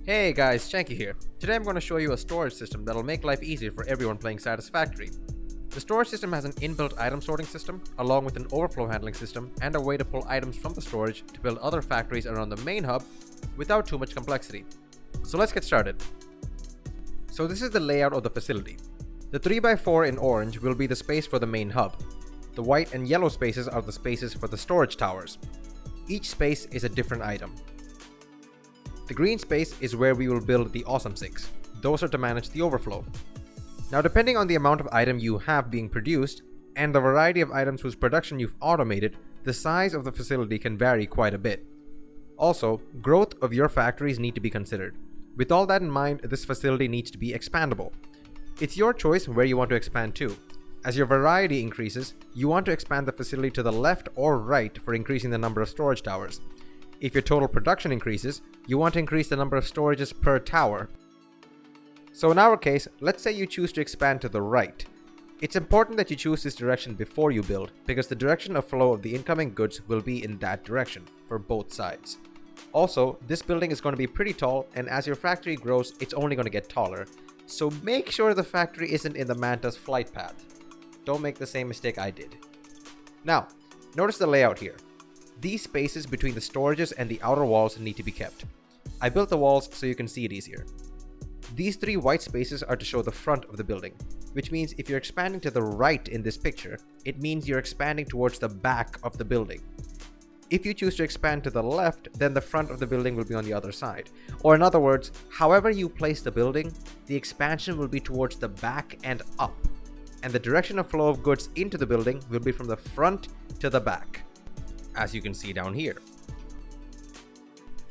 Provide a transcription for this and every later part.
Hey guys, Shanky here. Today I'm going to show you a storage system that'll make life easier for everyone playing Satisfactory. The storage system has an inbuilt item sorting system, along with an overflow handling system, and a way to pull items from the storage to build other factories around the main hub without too much complexity. So let's get started. So this is the layout of the facility. The 3x4 in orange will be the space for the main hub. The white and yellow spaces are the spaces for the storage towers. Each space is a different item. The green space is where we will build the Awesome 6. Those are to manage the overflow. Now, depending on the amount of item you have being produced and the variety of items whose production you've automated, the size of the facility can vary quite a bit. Also, growth of your factories need to be considered. With all that in mind, this facility needs to be expandable. It's your choice where you want to expand to. As your variety increases, you want to expand the facility to the left or right for increasing the number of storage towers. If your total production increases, you want to increase the number of storages per tower. So in our case, let's say you choose to expand to the right. It's important that you choose this direction before you build, because the direction of flow of the incoming goods will be in that direction for both sides. Also, this building is going to be pretty tall, and as your factory grows, it's only going to get taller. So make sure the factory isn't in the Manta's flight path. Don't make the same mistake I did. Now, notice the layout here. These spaces between the storages and the outer walls need to be kept. I built the walls so you can see it easier. These three white spaces are to show the front of the building, which means if you're expanding to the right in this picture, it means you're expanding towards the back of the building. If you choose to expand to the left, then the front of the building will be on the other side. Or in other words, however you place the building, the expansion will be towards the back and up, and the direction of flow of goods into the building will be from the front to the back, as you can see down here.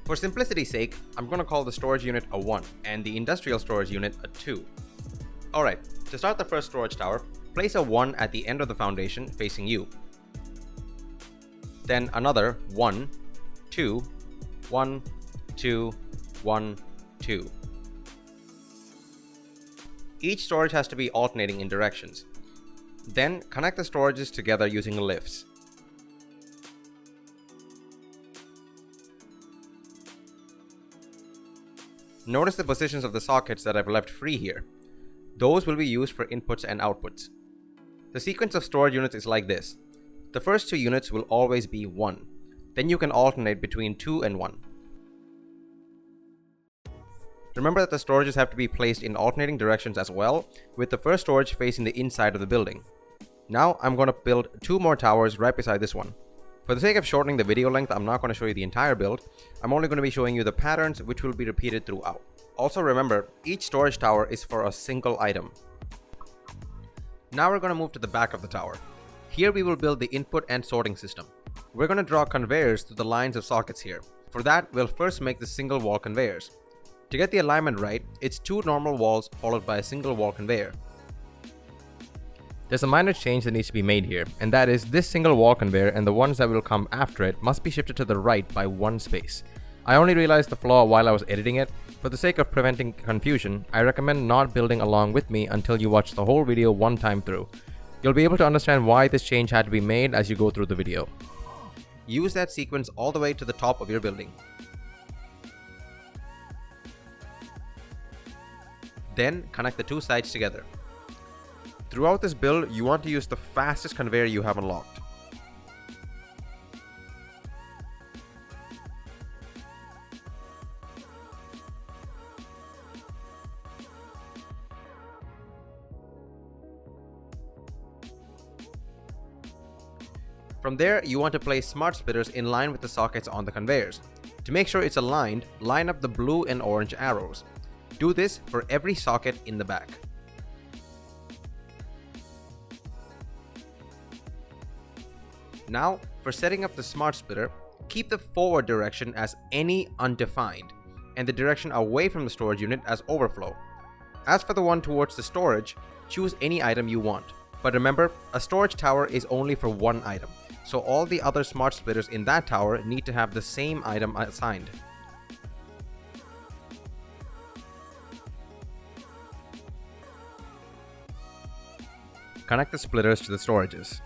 For simplicity's sake, I'm going to call the storage unit a 1 and the industrial storage unit a 2. Alright, to start the first storage tower, place a 1 at the end of the foundation facing you. Then another 1, 2, 1, 2, 1, 2. Each storage has to be alternating in directions. Then connect the storages together using lifts. Notice the positions of the sockets that I've left free here. Those will be used for inputs and outputs. The sequence of storage units is like this. The first 2 units will always be 1. Then you can alternate between 2 and 1. Remember that the storages have to be placed in alternating directions as well, with the first storage facing the inside of the building. Now I'm going to build 2 more towers right beside this one. For the sake of shortening the video length, I'm not going to show you the entire build. I'm only going to be showing you the patterns, which will be repeated throughout. Also remember, each storage tower is for a single item. Now we're going to move to the back of the tower. Here we will build the input and sorting system. We're going to draw conveyors through the lines of sockets here. For that, we'll first make the single wall conveyors. To get the alignment right, it's 2 normal walls followed by a single wall conveyor. There's a minor change that needs to be made here, and that is this single wall conveyor and the ones that will come after it must be shifted to the right by 1 space. I only realized the flaw while I was editing it. For the sake of preventing confusion, I recommend not building along with me until you watch the whole video one time through. You'll be able to understand why this change had to be made as you go through the video. Use that sequence all the way to the top of your building. Then connect the 2 sides together. Throughout this build, you want to use the fastest conveyor you have unlocked. From there, you want to place smart splitters in line with the sockets on the conveyors. To make sure it's aligned, line up the blue and orange arrows. Do this for every socket in the back. Now, for setting up the smart splitter, keep the forward direction as any undefined, and the direction away from the storage unit as overflow. As for the one towards the storage, choose any item you want. But remember, a storage tower is only for 1 item, so all the other smart splitters in that tower need to have the same item assigned. Connect the splitters to the storages.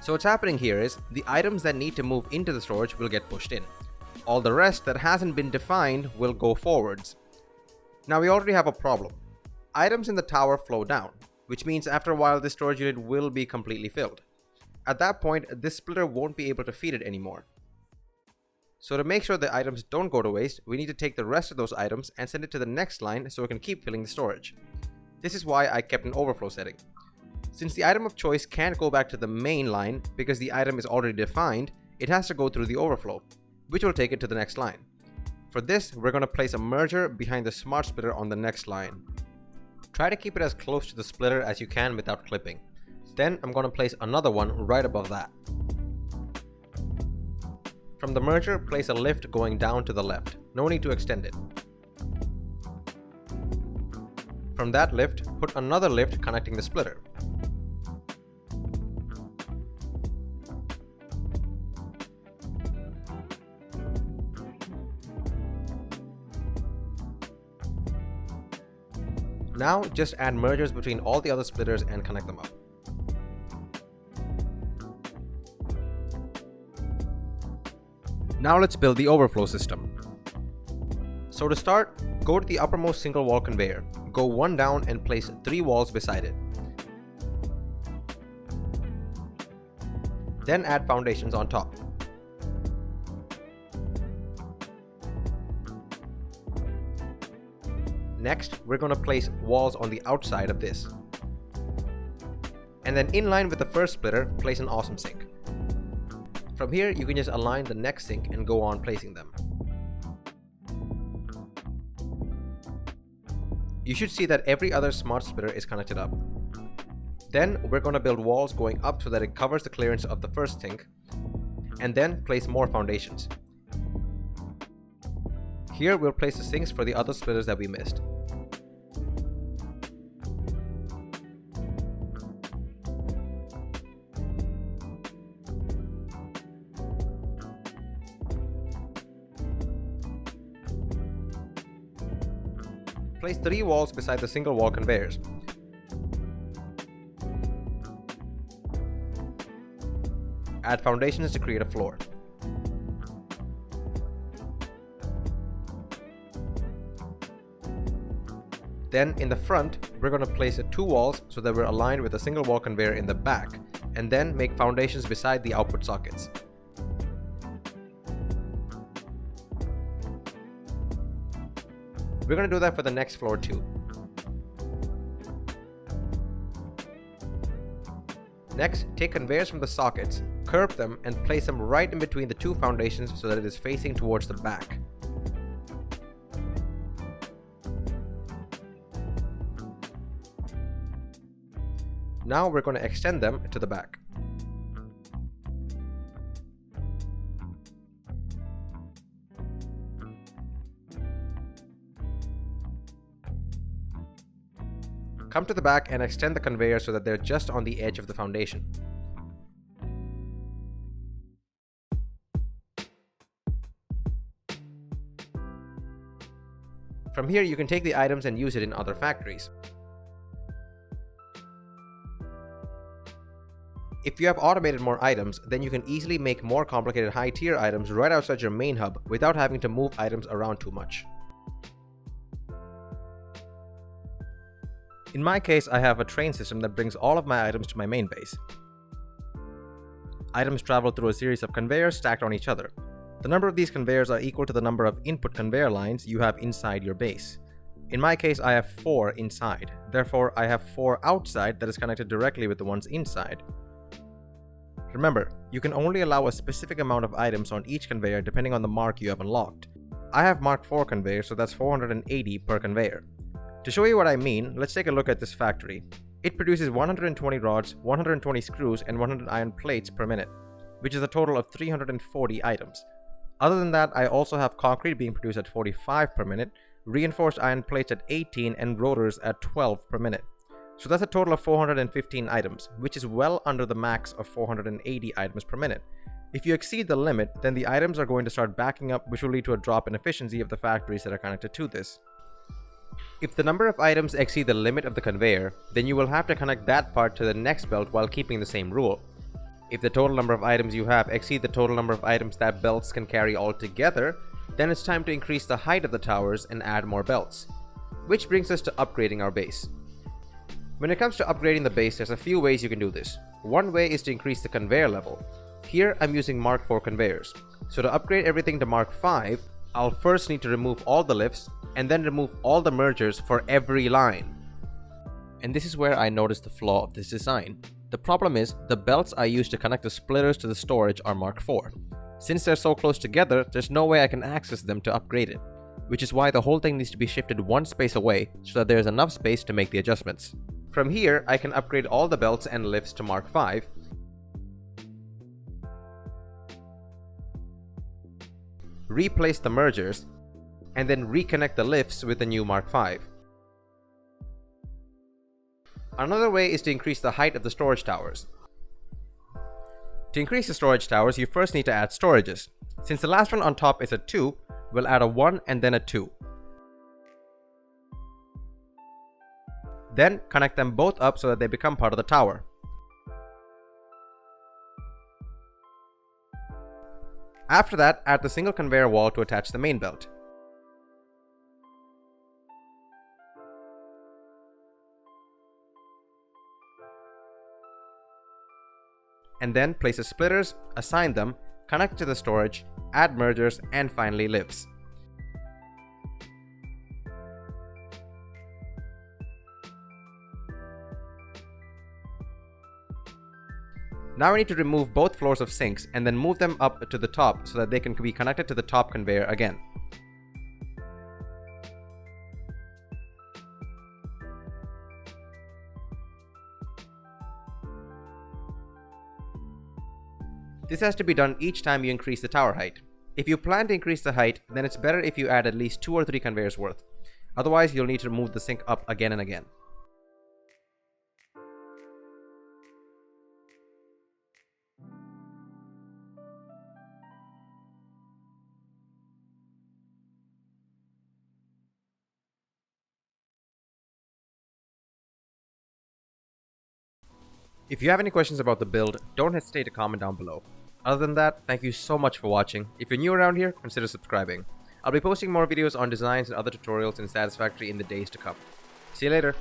So what's happening here is the items that need to move into the storage will get pushed in. All the rest that hasn't been defined will go forwards. Now we already have a problem. Items in the tower flow down, which means after a while this storage unit will be completely filled. At that point, this splitter won't be able to feed it anymore. So to make sure the items don't go to waste, we need to take the rest of those items and send it to the next line so it can keep filling the storage. This is why I kept an overflow setting. Since the item of choice can't go back to the main line because the item is already defined, it has to go through the overflow, which will take it to the next line. For this, we're going to place a merger behind the smart splitter on the next line. Try to keep it as close to the splitter as you can without clipping. Then I'm going to place another one right above that. From the merger, place a lift going down to the left. No need to extend it. From that lift, put another lift connecting the splitter. Now just add mergers between all the other splitters and connect them up. Now let's build the overflow system. So to start, go to the uppermost single wall conveyor, go one down and place 3 walls beside it. Then add foundations on top. Next, we're going to place walls on the outside of this. And then in line with the first splitter, place an awesome sink. From here, you can just align the next sink and go on placing them. You should see that every other smart splitter is connected up. Then we're going to build walls going up so that it covers the clearance of the first sink, and then place more foundations. Here we'll place the sinks for the other splitters that we missed. Place 3 walls beside the single wall conveyors. Add foundations to create a floor. Then in the front, we're going to place 2 walls so that we're aligned with a single wall conveyor in the back, and then make foundations beside the output sockets. We're going to do that for the next floor too. Next, take conveyors from the sockets, curve them, and place them right in between the 2 foundations so that it is facing towards the back. Now we're going to extend them to the back. Come to the back and extend the conveyor so that they're just on the edge of the foundation. From here, you can take the items and use it in other factories. If you have automated more items, then you can easily make more complicated high-tier items right outside your main hub without having to move items around too much. In my case, I have a train system that brings all of my items to my main base. Items travel through a series of conveyors stacked on each other. The number of these conveyors are equal to the number of input conveyor lines you have inside your base. In my case, I have 4 inside. Therefore, I have 4 outside that is connected directly with the ones inside. Remember, you can only allow a specific amount of items on each conveyor depending on the mark you have unlocked. I have mark 4 conveyors, so that's 480 per conveyor. To show you what I mean, let's take a look at this factory. It produces 120 rods, 120 screws, and 100 iron plates per minute, which is a total of 340 items. Other than that, I also have concrete being produced at 45 per minute, reinforced iron plates at 18, and rotors at 12 per minute. So that's a total of 415 items, which is well under the max of 480 items per minute. If you exceed the limit, then the items are going to start backing up, which will lead to a drop in efficiency of the factories that are connected to this. If the number of items exceed the limit of the conveyor, then you will have to connect that part to the next belt while keeping the same rule. If the total number of items you have exceed the total number of items that belts can carry altogether, then it's time to increase the height of the towers and add more belts. Which brings us to upgrading our base. When it comes to upgrading the base, there's a few ways you can do this. One way is to increase the conveyor level. Here I'm using Mark 4 conveyors. So to upgrade everything to Mark 5, I'll first need to remove all the lifts and then remove all the mergers for every line. And this is where I noticed the flaw of this design. The problem is, the belts I use to connect the splitters to the storage are Mark 4. Since they're so close together, there's no way I can access them to upgrade it, which is why the whole thing needs to be shifted one space away so that there's enough space to make the adjustments. From here, I can upgrade all the belts and lifts to Mark 5, replace the mergers, and then reconnect the lifts with the new Mark 5. Another way is to increase the height of the storage towers. To increase the storage towers, you first need to add storages. Since the last one on top is a 2, we'll add a 1 and then a 2. Then connect them both up so that they become part of the tower. After that, add the single conveyor wall to attach the main belt. And then place the splitters, assign them, connect to the storage, add mergers, and finally lifts. Now I need to remove both floors of sinks and then move them up to the top so that they can be connected to the top conveyor again. This has to be done each time you increase the tower height. If you plan to increase the height, then it's better if you add at least 2 or 3 conveyors worth. Otherwise, you'll need to move the sink up again and again. If you have any questions about the build, don't hesitate to comment down below. Other than that, thank you so much for watching. If you're new around here, consider subscribing. I'll be posting more videos on designs and other tutorials in Satisfactory in the days to come. See you later!